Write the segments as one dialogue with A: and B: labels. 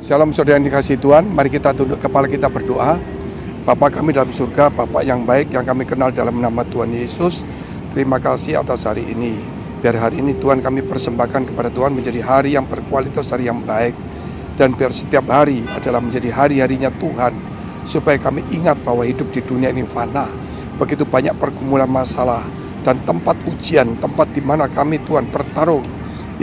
A: Shalom saudara yang dikasihi Tuhan, mari kita tunduk kepala kita berdoa. Bapa kami dalam surga, Bapa yang baik yang kami kenal dalam nama Tuhan Yesus, terima kasih atas hari ini. Biar hari ini Tuhan kami persembahkan kepada Tuhan menjadi hari yang berkualitas, hari yang baik. Dan biar setiap hari adalah menjadi hari-harinya Tuhan, supaya kami ingat bahwa hidup di dunia ini fana. Begitu banyak pergumulan masalah dan tempat ujian, tempat di mana kami Tuhan bertarung,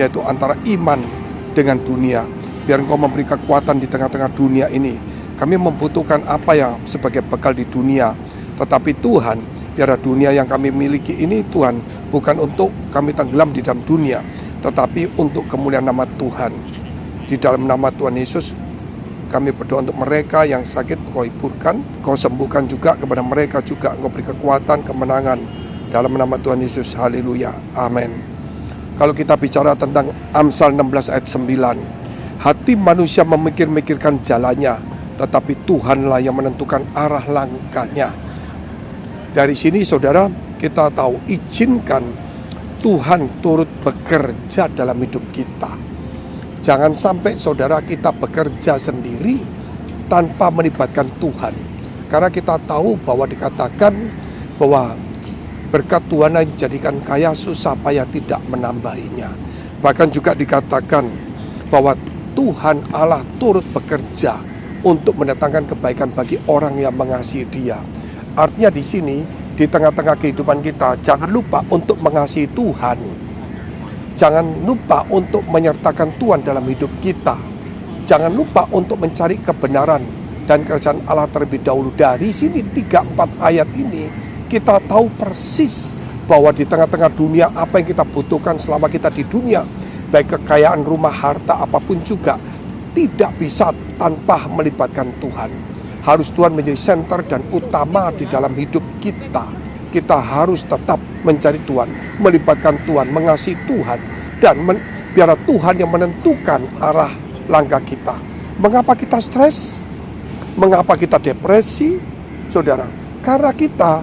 A: yaitu antara iman dengan dunia. Biar Engkau memberi kekuatan di tengah-tengah dunia ini. Kami membutuhkan apa yang sebagai bekal di dunia. Tetapi Tuhan, biarlah dunia yang kami miliki ini Tuhan, bukan untuk kami tenggelam di dalam dunia, tetapi untuk kemuliaan nama Tuhan. Di dalam nama Tuhan Yesus, kami berdoa untuk mereka yang sakit, Engkau hiburkan, Engkau sembuhkan juga kepada mereka juga, Engkau beri kekuatan, kemenangan. Dalam nama Tuhan Yesus, haleluya, amin. Kalau kita bicara tentang Amsal 16 ayat 9, hati manusia memikir-mikirkan jalannya, tetapi Tuhanlah yang menentukan arah langkahnya. Dari sini saudara, kita tahu izinkan Tuhan turut bekerja dalam hidup kita. Jangan sampai saudara kita bekerja sendiri tanpa melibatkan Tuhan. Karena kita tahu bahwa dikatakan bahwa berkat Tuhan yang dijadikan kaya, susah payah tidak menambahinya. Bahkan juga dikatakan bahwa Tuhan Allah turut bekerja untuk mendatangkan kebaikan bagi orang yang mengasihi Dia. Artinya di sini, di tengah-tengah kehidupan kita, jangan lupa untuk mengasihi Tuhan. Jangan lupa untuk menyertakan Tuhan dalam hidup kita. Jangan lupa untuk mencari kebenaran dan kerajaan Allah terlebih dahulu. Dari sini 3-4 ayat ini, kita tahu persis bahwa di tengah-tengah dunia apa yang kita butuhkan selama kita di dunia, baik kekayaan, rumah, harta, apapun juga, tidak bisa tanpa melibatkan Tuhan. Harus Tuhan menjadi center dan utama di dalam hidup kita. Kita harus tetap mencari Tuhan, melibatkan Tuhan, mengasihi Tuhan, dan biarlah Tuhan yang menentukan arah langkah kita. Mengapa kita stres? Mengapa kita depresi? Saudara, karena kita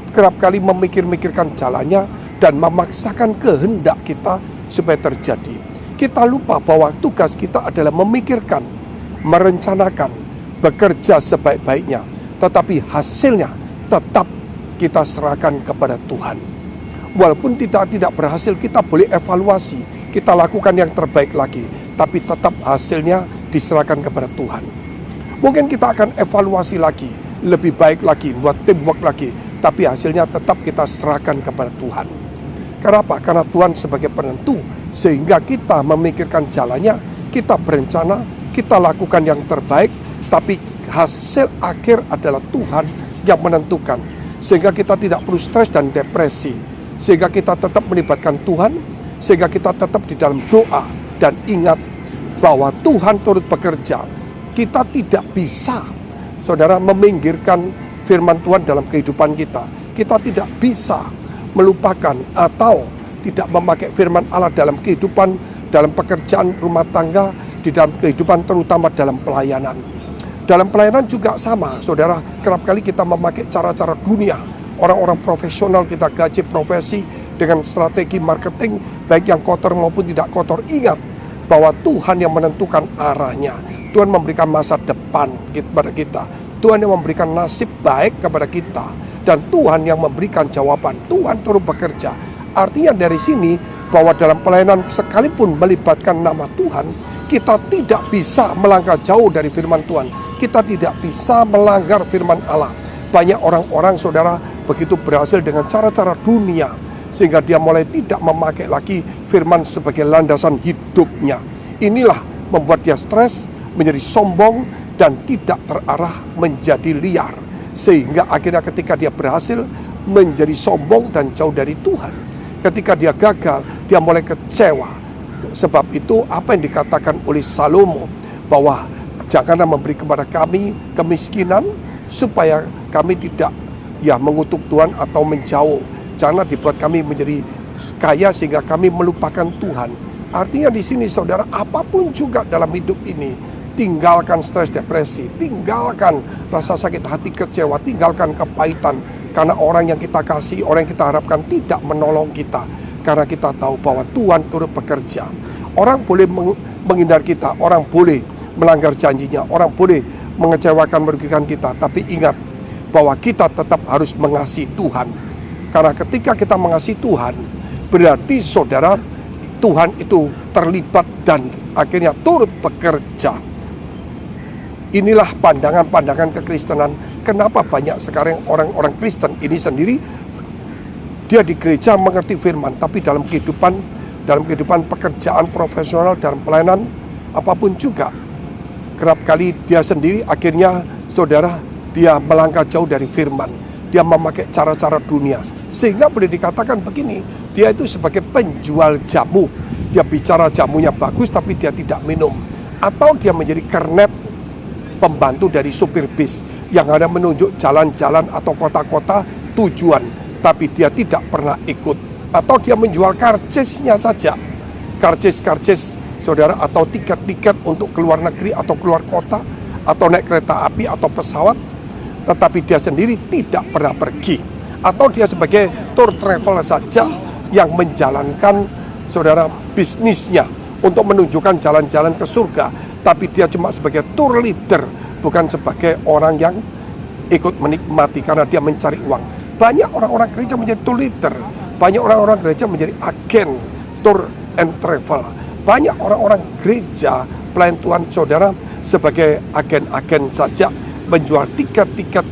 A: kerap kali memikir-mikirkan jalannya dan memaksakan kehendak kita supaya terjadi. Kita lupa bahwa tugas kita adalah memikirkan, merencanakan, bekerja sebaik-baiknya, tetapi hasilnya tetap kita serahkan kepada Tuhan. Walaupun kita tidak berhasil, kita boleh evaluasi, kita lakukan yang terbaik lagi, tapi tetap hasilnya diserahkan kepada Tuhan. Mungkin kita akan evaluasi lagi, lebih baik lagi, buat teamwork lagi, tapi hasilnya tetap kita serahkan kepada Tuhan. Kenapa? Karena Tuhan sebagai penentu, sehingga kita memikirkan jalannya, kita berencana, kita lakukan yang terbaik, tapi hasil akhir adalah Tuhan yang menentukan. Sehingga kita tidak perlu stres dan depresi, sehingga kita tetap melibatkan Tuhan, sehingga kita tetap di dalam doa, dan ingat bahwa Tuhan turut bekerja. Kita tidak bisa, saudara, meminggirkan firman Tuhan dalam kehidupan kita. Kita tidak bisa melupakan atau tidak memakai firman Allah dalam kehidupan, dalam pekerjaan rumah tangga, di dalam kehidupan terutama dalam pelayanan. Dalam pelayanan juga sama, saudara, kerap kali kita memakai cara-cara dunia. Orang-orang profesional kita gaji profesi dengan strategi marketing, baik yang kotor maupun tidak kotor. Ingat bahwa Tuhan yang menentukan arahnya. Tuhan memberikan masa depan kepada kita. Tuhan yang memberikan nasib baik kepada kita. Dan Tuhan yang memberikan jawaban. Tuhan turut bekerja. Artinya dari sini bahwa dalam pelayanan sekalipun melibatkan nama Tuhan, kita tidak bisa melangkah jauh dari firman Tuhan. Kita tidak bisa melanggar firman Allah. Banyak orang-orang, saudara, begitu berhasil dengan cara-cara dunia, sehingga dia mulai tidak memakai lagi firman sebagai landasan hidupnya. Inilah membuat dia stres, menjadi sombong, dan tidak terarah, menjadi liar. Sehingga akhirnya ketika dia berhasil, menjadi sombong dan jauh dari Tuhan. Ketika dia gagal, dia mulai kecewa. Sebab itu apa yang dikatakan oleh Salomo, bahwa janganlah memberi kepada kami kemiskinan, supaya kami tidak mengutuk Tuhan atau menjauh. Janganlah dibuat kami menjadi kaya sehingga kami melupakan Tuhan. Artinya di sini, saudara, apapun juga dalam hidup ini, tinggalkan stres depresi, tinggalkan rasa sakit hati kecewa, tinggalkan kepahitan. Karena orang yang kita kasih, orang yang kita harapkan tidak menolong kita. Karena kita tahu bahwa Tuhan turut bekerja. Orang boleh menghindar kita, orang boleh melanggar janjinya, orang boleh mengecewakan, merugikan kita, tapi ingat bahwa kita tetap harus mengasihi Tuhan. Karena ketika kita mengasihi Tuhan, berarti saudara, Tuhan itu terlibat dan akhirnya turut bekerja. Inilah pandangan-pandangan kekristenan. Kenapa banyak sekarang orang-orang Kristen ini sendiri, dia di gereja mengerti firman, tapi dalam kehidupan pekerjaan profesional, dalam pelayanan apapun juga, kerap kali dia sendiri akhirnya saudara, dia melangkah jauh dari firman. Dia memakai cara-cara dunia, sehingga boleh dikatakan begini, dia itu sebagai penjual jamu. Dia bicara jamunya bagus tapi dia tidak minum. Atau dia menjadi kernet, pembantu dari supir bis yang hanya menunjuk jalan-jalan atau kota-kota tujuan, tapi dia tidak pernah ikut. Atau dia menjual karcisnya saja, karcis saudara, atau tiket-tiket untuk keluar negeri atau keluar kota, atau naik kereta api atau pesawat, tetapi dia sendiri tidak pernah pergi. Atau dia sebagai tour travel saja yang menjalankan saudara bisnisnya untuk menunjukkan jalan-jalan ke surga, tapi dia cuma sebagai tour leader, bukan sebagai orang yang ikut menikmati karena dia mencari uang. Banyak orang-orang gereja menjadi tour leader, banyak orang-orang gereja menjadi agen tour and travel. Banyak orang-orang gereja pelayan Tuhan saudara sebagai agen-agen saja, menjual tiket-tiket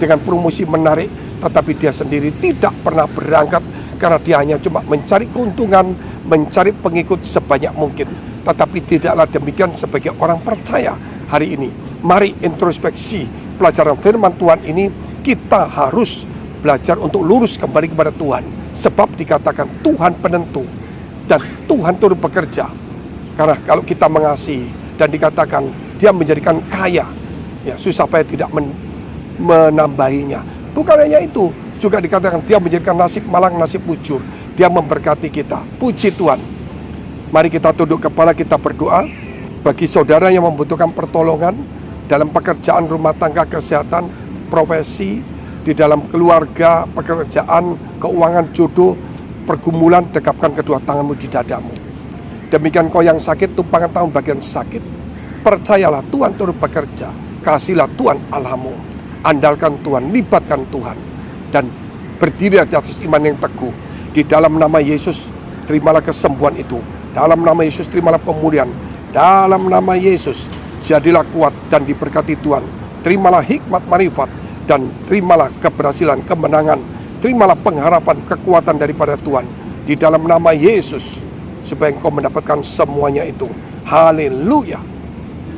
A: dengan promosi menarik, tetapi dia sendiri tidak pernah berangkat karena dia hanya cuma mencari keuntungan, mencari pengikut sebanyak mungkin. Tetapi tidaklah demikian sebagai orang percaya hari ini. Mari introspeksi pelajaran firman Tuhan ini, kita harus belajar untuk lurus kembali kepada Tuhan. Sebab dikatakan Tuhan penentu dan Tuhan turut bekerja. Karena kalau kita mengasihi dan dikatakan dia menjadikan kaya, ya susah payah tidak menambahinya. Bukan hanya itu, juga dikatakan dia menjadikan nasib malang, nasib bujur. Dia memberkati kita. Puji Tuhan. Mari kita tunduk kepala, kita berdoa. Bagi saudara yang membutuhkan pertolongan dalam pekerjaan, rumah tangga, kesehatan, profesi, di dalam keluarga, pekerjaan, keuangan, jodoh, pergumulan, dekapkan kedua tanganmu di dadamu. Demikian kau yang sakit, tumpangkan tangan bagian sakit. Percayalah Tuhan turut bekerja. Kasihlah Tuhan Allahmu. Andalkan Tuhan, libatkan Tuhan, dan berdiri di atas iman yang teguh. Di dalam nama Yesus, terimalah kesembuhan itu. Dalam nama Yesus, terimalah pemulihan. Dalam nama Yesus, jadilah kuat dan diberkati Tuhan. Terimalah hikmat marifat dan terimalah keberhasilan, kemenangan. Terimalah pengharapan, kekuatan daripada Tuhan. Di dalam nama Yesus, supaya engkau mendapatkan semuanya itu. Haleluya.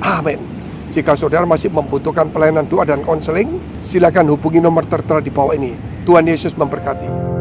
A: Amin. Jika saudara masih membutuhkan pelayanan doa dan konseling, silakan hubungi nomor tertera di bawah ini. Tuhan Yesus memberkati.